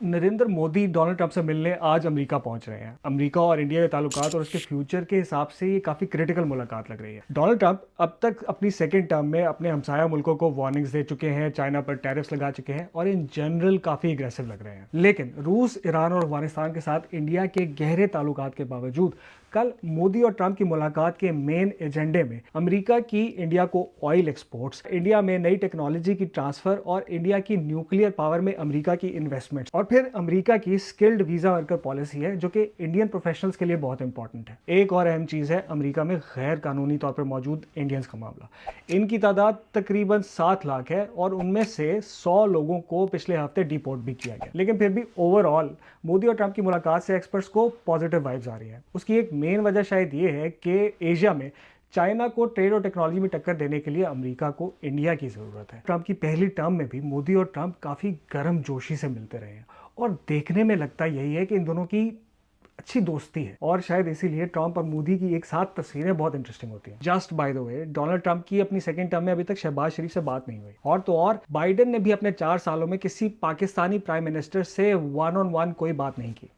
Narendra Modi Donald Trump से मिलने आज अमेरिका पहुंच रहे हैं। अमेरिका और इंडिया के ताल्लुकात और उसके फ्यूचर के हिसाब से ये काफी क्रिटिकल मुलाकात लग रही है। डोनाल्ड ट्रंप अब तक अपनी सेकेंड टर्म में अपने हमसाया मुल्कों को वार्निंग्स दे चुके हैं, चाइना पर टैरिफ्स लगा चुके हैं और इन जनरल काफी एग्रेसिव लग रहे हैं। लेकिन रूस, ईरान और अफगानिस्तान के साथ इंडिया के गहरे ताल्लुकात के बावजूद कल मोदी और ट्रंप की मुलाकात के मेन एजेंडे में अमेरिका की इंडिया को ऑयल एक्सपोर्ट्स, इंडिया में नई टेक्नोलॉजी की ट्रांसफर और इंडिया की न्यूक्लियर पावर में अमेरिका की इन्वेस्टमेंट्स और फिर अमेरिका की स्किल्ड वीजा वर्कर पॉलिसी है जो कि इंडियन प्रोफेशनल्स के लिए बहुत इंपॉर्टेंट है। एक और अहम चीज है अमेरिका में गैर कानूनी तौर पर मौजूद इंडियंस का मामला। इनकी तादाद तकरीबन 7 लाख है और उनमें से 100 लोगों को पिछले हफ्ते डिपोर्ट भी किया गया। लेकिन फिर भी ओवरऑल मोदी और ट्रंप की मुलाकात से एक्सपर्ट्स को पॉजिटिव वाइब्स आ रही है। उसकी एक मेन वजह शायद ये है कि एशिया में चाइना को ट्रेड और टेक्नोलॉजी में टक्कर देने के लिए अमेरिका को इंडिया की जरूरत है। ट्रंप की पहली टर्म में भी मोदी और ट्रंप काफी गर्मजोशी से मिलते रहे हैं और देखने में लगता यही है कि इन दोनों की अच्छी दोस्ती है और शायद इसीलिए ट्रंप और मोदी की एक साथ तस्वीरें बहुत इंटरेस्टिंग होती हैं। Just by the way, Donald Trump की अपनी सेकंड टर्म में अभी तक शहबाज शरीफ से बात नहीं हुई और तो और बाइडेन ने भी अपने 4 सालों में किसी पाकिस्तानी प्राइम मिनिस्टर से वन ऑन वन कोई बात नहीं की।